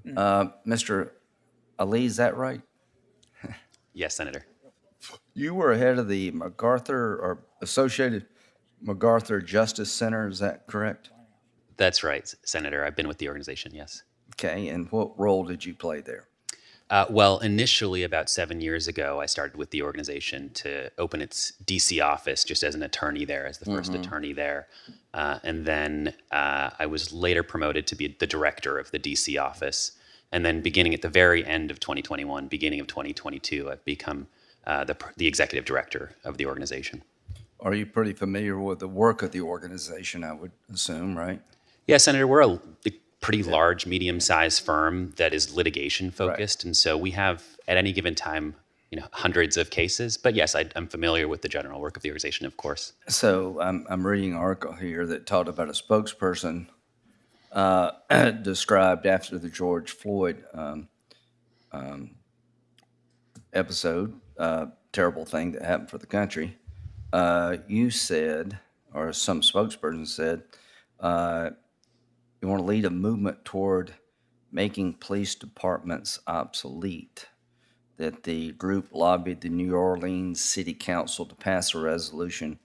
Mr. Ali, is that right? Yes, Senator. You were head of the MacArthur or Associated MacArthur Justice Center, is that correct? That's right, Senator. I've been with the organization, yes. Okay, and what role did you play there? Well, initially, about 7 years ago, I started with the organization to open its DC office just as an attorney there, as the first attorney there. And then I was later promoted to be the director of the DC office. And then beginning at the very end of 2021, beginning of 2022, I've become the executive director of the organization. Are you pretty familiar with the work of the organization, I would assume, right? Yeah, Senator, we're a pretty large, medium-sized firm that is litigation-focused, and so we have, at any given time, hundreds of cases. But yes, I'm familiar with the general work of the organization, of course. So I'm reading an article here that talked about a spokesperson described after the George Floyd episode, terrible thing that happened for the country. You said, or some spokesperson said, you want to lead a movement toward making police departments obsolete, that the group lobbied the New Orleans City Council to pass a resolution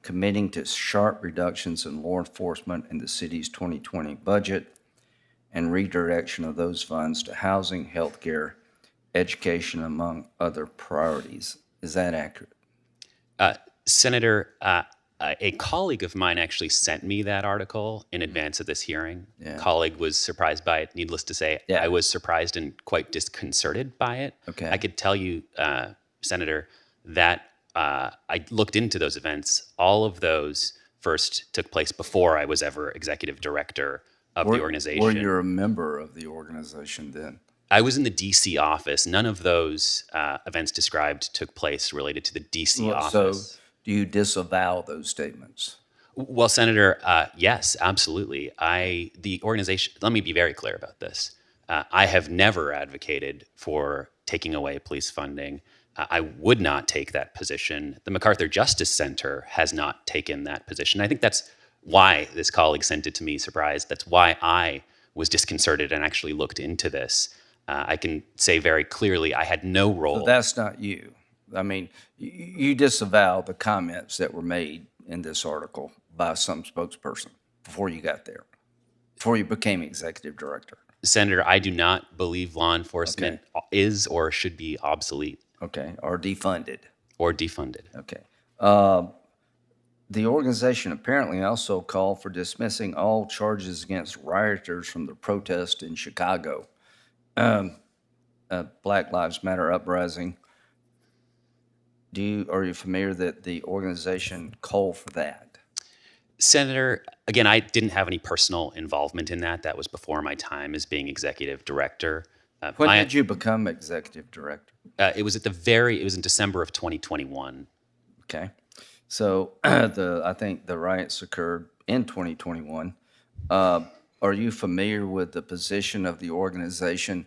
committing to sharp reductions in law enforcement in the city's 2020 budget and redirection of those funds to housing, healthcare, education, among other priorities. Is that accurate? Senator, a colleague of mine actually sent me that article in advance of this hearing. Yeah. Colleague was surprised by it. Needless to say, Yeah. I was surprised and quite disconcerted by it. Okay. I could tell you, Senator, that I looked into those events. All of those first took place before I was ever executive director of the organization. Were you a member of the organization then? I was in the DC office. None of those events described took place related to the DC office. So do you disavow those statements? Well, Senator, yes, absolutely. The organization, let me be very clear about this. I have never advocated for taking away police funding. I would not take that position. The MacArthur Justice Center has not taken that position. I think that's why this colleague sent it to me surprised. That's why I was disconcerted and actually looked into this. I can say very clearly I had no role. So that's not you. I mean, you disavow the comments that were made in this article by some spokesperson before you got there, before you became executive director. Senator, I do not believe law enforcement is or should be obsolete. Okay, or defunded. Or defunded. Okay. The organization apparently also called for dismissing all charges against rioters from the protest in Chicago. Black Lives Matter uprising. Are you familiar that the organization called for that? Senator, again, I didn't have any personal involvement in that. That was before my time as being executive director. When did you become executive director? It was in December of 2021. Okay. So I think the riots occurred in 2021. Are you familiar with the position of the organization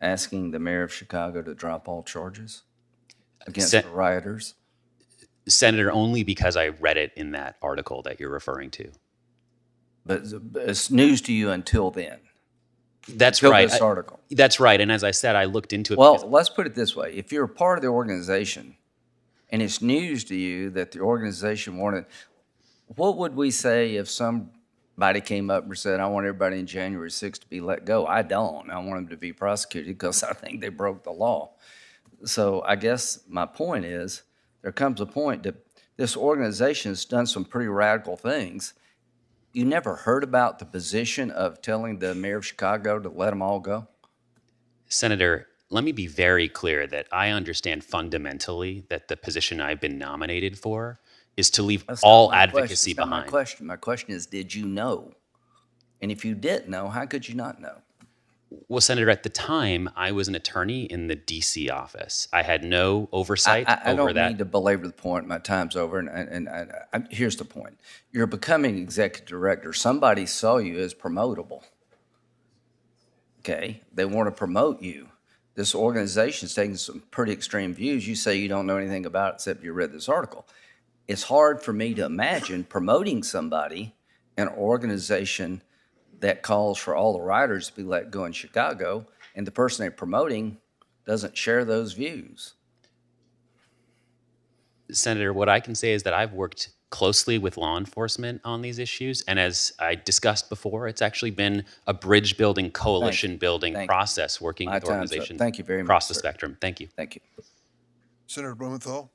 asking the mayor of Chicago to drop all charges against the rioters? Senator, only because I read it in that article that you're referring to. But it's news to you until then. That's until right. This article. That's right. And as I said, I looked into it. Well, let's put it this way. If you're a part of the organization and it's news to you that the organization wanted, what would we say if somebody came up and said, I want everybody in January 6th to be let go? I don't. I want them to be prosecuted because I think they broke the law. So I guess my point is there comes a point that this organization has done some pretty radical things. You never heard about the position of telling the mayor of Chicago to let them all go? Senator, let me be very clear that I understand fundamentally that the position I've been nominated for is to leave all advocacy behind. My question is, did you know? And if you didn't know, how could you not know? Well, Senator, at the time, I was an attorney in the D.C. office. I had no oversight over that. I don't mean to belabor the point. My time's over, and here's the point. You're becoming executive director. Somebody saw you as promotable. Okay? They want to promote you. This organization's taking some pretty extreme views. You say you don't know anything about it except you read this article. It's hard for me to imagine promoting somebody in an organization that calls for all the riders to be let go in Chicago, and the person they're promoting doesn't share those views. Senator, what I can say is that I've worked closely with law enforcement on these issues. And as I discussed before, it's actually been a bridge building, coalition building process working with organizations Thank you very much, across the sir. spectrum. Thank you. Thank you. Senator Blumenthal.